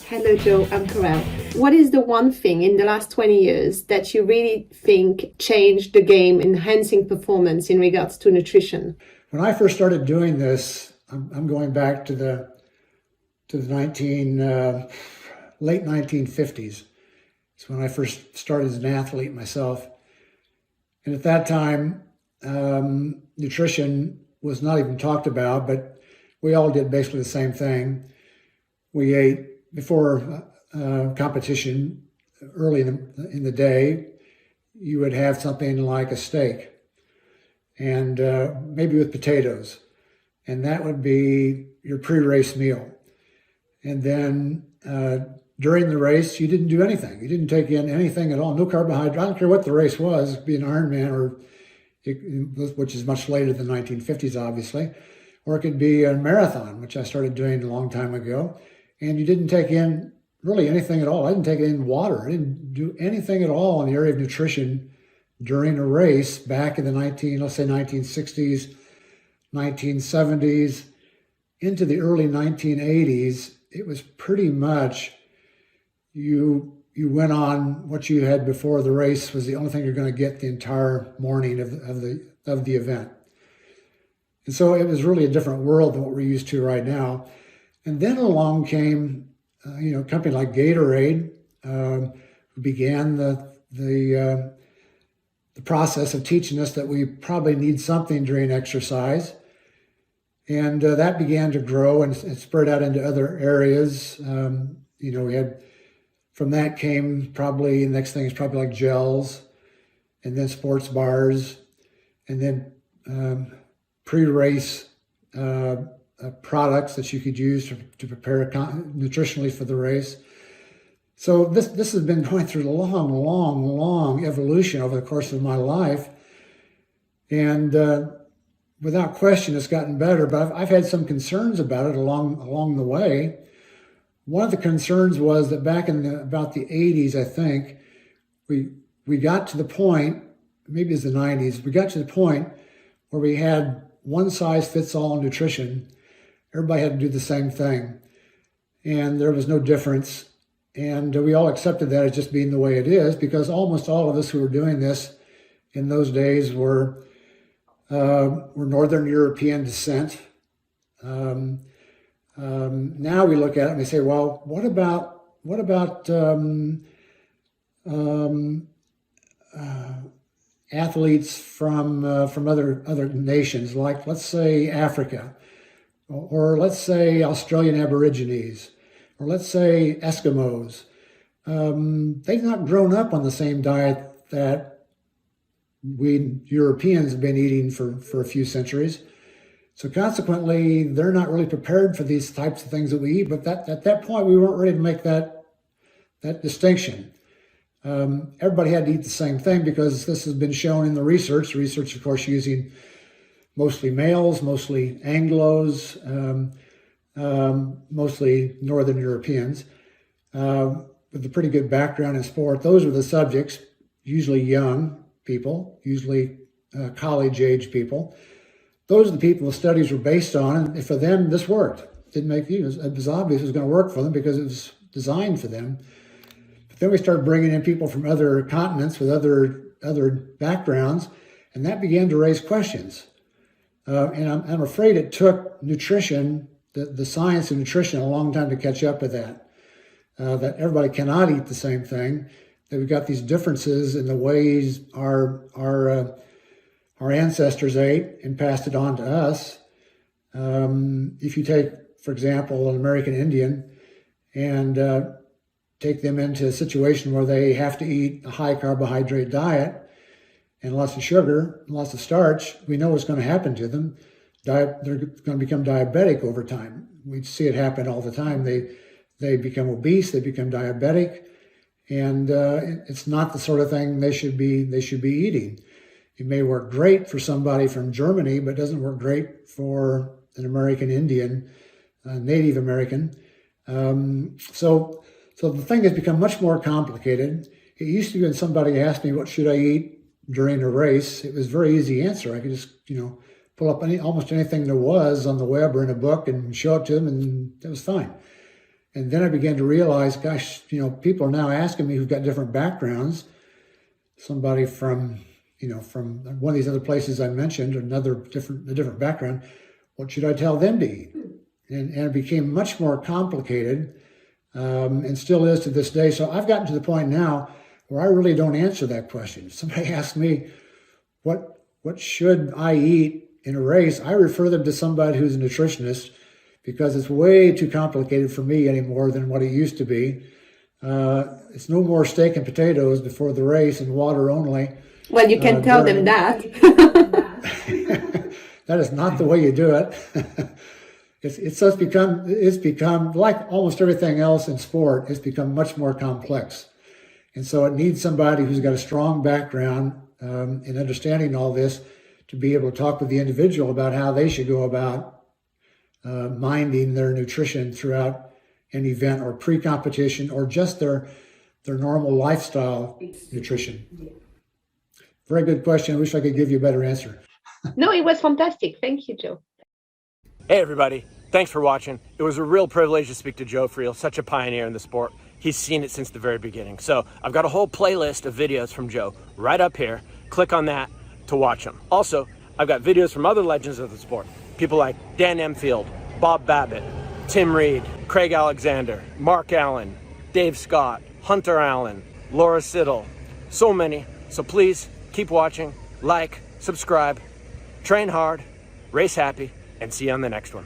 Hello, Joe. I'm Corel. What is the one thing in the last 20 years that you really think changed the game, enhancing performance in regards to nutrition? When I first started doing this, I'm going back to the 19 late 1950s. It's when I first started as an athlete myself, and at that time, nutrition was not even talked about, but we all did basically the same thing. We ate before competition early in the day. You would have something like a steak and maybe with potatoes, and that would be your pre-race meal. And then during the race, you didn't do anything. You didn't take in anything at all. No carbohydrate. I don't care what the race was. It could be an Ironman, which is much later than the 1950s, obviously, or it could be a marathon, which I started doing a long time ago. And you didn't take in really anything at all. I didn't take in water. I didn't do anything at all in the area of nutrition during a race back in the 1960s, 1970s, into the early 1980s. It was pretty much you went on what you had before the race was the only thing you're going to get the entire morning of the event. And so it was really a different world than what we're used to right now. And then along came, a company like Gatorade, who began the process of teaching us that we probably need something during exercise. And that began to grow and spread out into other areas. We had, from that came probably, the next thing is probably like gels, and then sports bars, and then pre-race products that you could use to prepare nutritionally for the race. So this has been going through a long evolution over the course of my life. And without question, it's gotten better, but I've had some concerns about it along the way. One of the concerns was that back in about the 80s, I think, we got to the point, maybe it's the 90s, we got to the point where we had one size fits all nutrition. Everybody had to do the same thing, and there was no difference. And we all accepted that as just being the way it is, because almost all of us who were doing this in those days were Northern European descent. Now we look at it and we say, well, what about athletes from other nations, like let's say Africa, or let's say Australian Aborigines, or let's say Eskimos. They've not grown up on the same diet that we Europeans have been eating for a few centuries. So consequently, they're not really prepared for these types of things that we eat. But at that point, we weren't ready to make that distinction. Everybody had to eat the same thing because this has been shown in the research. Research, of course, using mostly males, mostly Anglos, mostly Northern Europeans, with a pretty good background in sport. Those were the subjects, usually young people, usually college-age people. Those are the people the studies were based on, and for them, this worked. It was obvious it was going to work for them because it was designed for them. But then we started bringing in people from other continents with other backgrounds, and that began to raise questions. And I'm afraid it took nutrition, the science of nutrition, a long time to catch up with that. That everybody cannot eat the same thing. That we've got these differences in the ways our ancestors ate and passed it on to us. If you take, for example, an American Indian and take them into a situation where they have to eat a high carbohydrate diet and lots of sugar, lots of starch, we know what's going to happen to them. They're going to become diabetic over time. We see it happen all the time. They become obese, they become diabetic, and it's not the sort of thing they should be eating. It may work great for somebody from Germany, but doesn't work great for an American Indian, Native American. So the thing has become much more complicated. It used to be when somebody asked me, what should I eat during a race? It was a very easy answer. I could just, pull up almost anything there was on the web or in a book and show it to them, and it was fine. And then I began to realize, gosh, you know, people are now asking me who've got different backgrounds. Somebody from, you know, from one of these other places I mentioned, a different background. What should I tell them to eat? And it became much more complicated, and still is to this day. So I've gotten to the point now where I really don't answer that question. If somebody asks me, what should I eat in a race? I refer them to somebody who's a nutritionist, because it's way too complicated for me anymore than what it used to be. It's no more steak and potatoes before the race and water only. Well, you can tell them that. That is not the way you do it. It's become like almost everything else in sport. It's become much more complex, and so it needs somebody who's got a strong background in understanding all this to be able to talk with the individual about how they should go about minding their nutrition throughout an event or pre-competition or just their normal lifestyle nutrition. Very good question. I wish I could give you a better answer. No, it was fantastic. Thank you, Joe. Hey everybody, thanks for watching. It was a real privilege to speak to Joe Friel, such a pioneer in the sport. He's seen it since the very beginning. So I've got a whole playlist of videos from Joe right up here. Click on that to watch them. Also, I've got videos from other legends of the sport. People like Dan Emfield, Bob Babbitt, Tim Reed, Craig Alexander, Mark Allen, Dave Scott, Hunter Allen, Laura Siddle, so many. So please keep watching, like, subscribe, train hard, race happy, and see you on the next one.